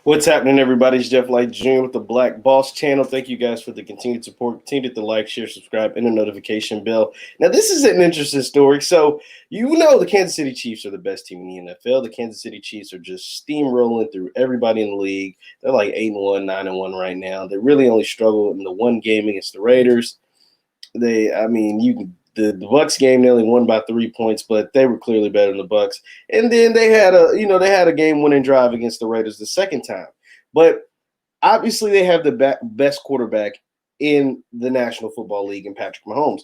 What's happening, everybody? It's Jeff Light Jr. with the Black Boss channel. Thank you guys for the continued support. Continue to hit the like, share, subscribe, and the notification bell. Now, this is an interesting story. So, the Kansas City Chiefs are the best team in the NFL. The Kansas City Chiefs are just steamrolling through everybody in the league. They're like 8-1, 9-1 right now. They really only struggle in the one game against the Raiders. The Bucs game, they only won by 3 points, but they were clearly better than the Bucs. And then they had a game-winning drive against the Raiders the second time. But obviously, they have the best quarterback in the National Football League in Patrick Mahomes.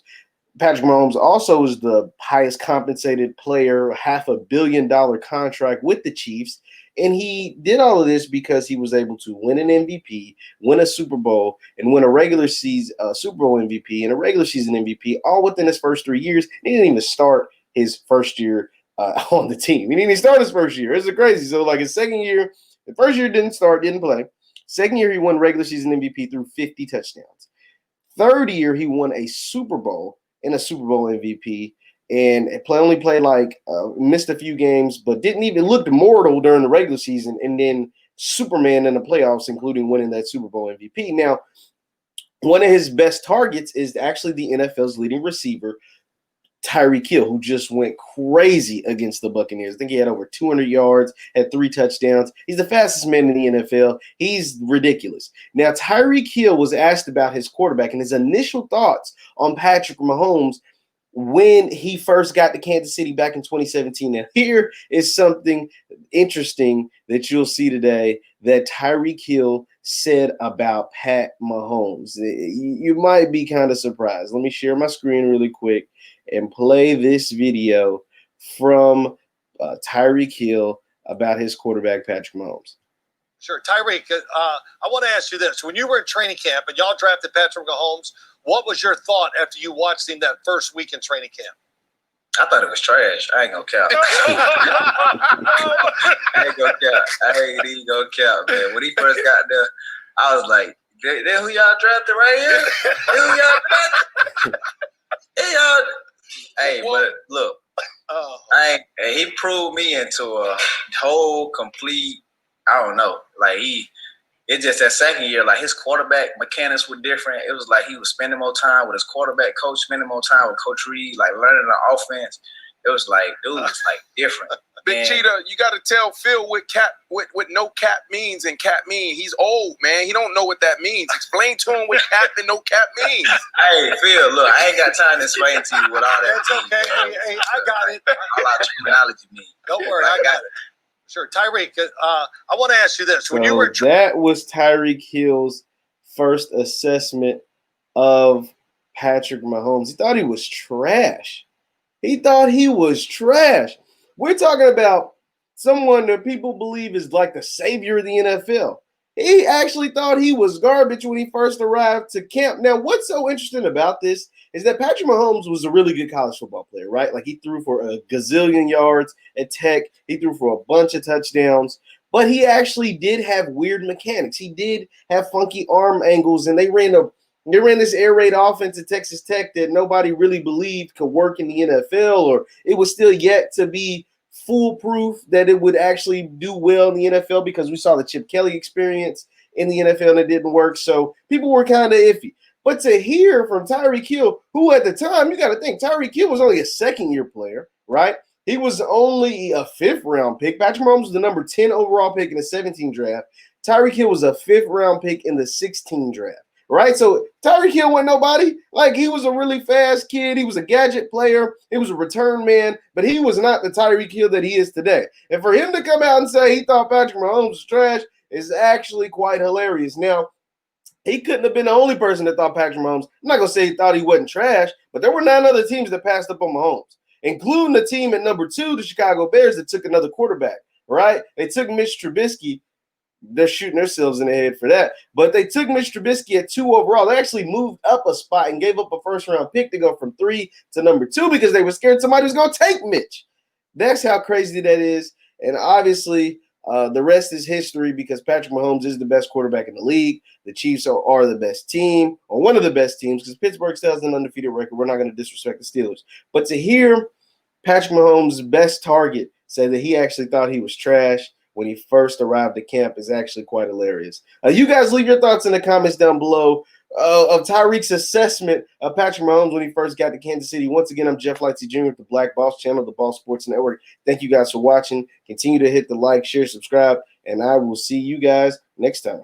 Patrick Mahomes also is the highest compensated player, $500 million contract with the Chiefs. And he did all of this because he was able to win an MVP, win a Super Bowl, and win a regular season Super Bowl MVP and a regular season MVP all within his first 3 years. He didn't even start his first year on the team. He didn't even start his first year. It's crazy. So, like his second year, the first year didn't play. Second year, he won regular season MVP through 50 touchdowns. Third year, he won a Super Bowl and a Super Bowl MVP. And missed a few games, but didn't even look mortal during the regular season. And then Superman in the playoffs, including winning that Super Bowl MVP. Now, one of his best targets is actually the NFL's leading receiver, Tyreek Hill, who just went crazy against the Buccaneers. I think he had over 200 yards, had 3 touchdowns. He's the fastest man in the NFL. He's ridiculous. Now, Tyreek Hill was asked about his quarterback and his initial thoughts on Patrick Mahomes when he first got to Kansas City back in 2017. Now, here is something interesting that you'll see today that Tyreek Hill said about Pat Mahomes. You might be kind of surprised. Let me share my screen really quick and play this video from Tyreek Hill about his quarterback, Patrick Mahomes. Sure. Tyreek, I want to ask you this. When you were in training camp and y'all drafted Patrick Mahomes, what was your thought after you watched him that first week in training camp? I thought it was trash. I ain't gonna cap. I ain't even gonna cap, man. When he first got there, I was like, that who y'all drafted right here? That who y'all drafted? Hey, but look, he proved me into a whole complete, I don't know, it's just that second year, like his quarterback mechanics were different. It was like he was spending more time with his quarterback coach, spending more time with Coach Reed, like learning the offense. It was like, dude, it's like different. Big Cheetah, you got to tell Phil what no cap means and cap mean. He's old, man. He don't know what that means. Explain to him what cap and no cap means. Hey, Phil, look, I ain't got time to explain to you what all that means. That's okay. Hey, I got it. A lot of terminology means. Don't worry, I got it. Sure. Tyreek, I want to ask you this. That was Tyreek Hill's first assessment of Patrick Mahomes. He thought he was trash. We're talking about someone that people believe is like the savior of the NFL. He actually thought he was garbage when he first arrived to camp. Now, what's so interesting about this is that Patrick Mahomes was a really good college football player, right? Like he threw for a gazillion yards at Tech. He threw for a bunch of touchdowns, but he actually did have weird mechanics. He did have funky arm angles, and they ran this air raid offense at Texas Tech that nobody really believed could work in the NFL, or it was still yet to be foolproof that it would actually do well in the NFL, because we saw the Chip Kelly experience in the NFL and it didn't work. So people were kind of iffy. But to hear from Tyreek Hill, who at the time, you got to think, Tyreek Hill was only a second-year player, right? He was only a fifth-round pick. Patrick Mahomes was the number 10 overall pick in the 17 draft. Tyreek Hill was a fifth-round pick in the 16 draft, right? So Tyreek Hill wasn't nobody. Like, he was a really fast kid. He was a gadget player. He was a return man, but he was not the Tyreek Hill that he is today. And for him to come out and say he thought Patrick Mahomes was trash is actually quite hilarious. Now, he couldn't have been the only person that thought Patrick Mahomes. I'm not going to say he thought he wasn't trash, but there were 9 other teams that passed up on Mahomes, including the team at number 2, the Chicago Bears, that took another quarterback, right? They took Mitch Trubisky. They're shooting themselves in the head for that. But they took Mitch Trubisky at 2 overall. They actually moved up a spot and gave up a first-round pick to go from 3 to number 2 because they were scared somebody was going to take Mitch. That's how crazy that is. And obviously, the rest is history because Patrick Mahomes is the best quarterback in the league. The Chiefs are the best team, or one of the best teams, because Pittsburgh still has an undefeated record. We're not going to disrespect the Steelers. But to hear Patrick Mahomes' best target say that he actually thought he was trash when he first arrived at camp is actually quite hilarious. You guys leave your thoughts in the comments down below of Tyreek's assessment of Patrick Mahomes when he first got to Kansas City. Once again, I'm Jeff Lightsy Jr. with the Black Boss channel, the Ball Sports Network. Thank you guys for watching. Continue to hit the like, share, subscribe, and I will see you guys next time.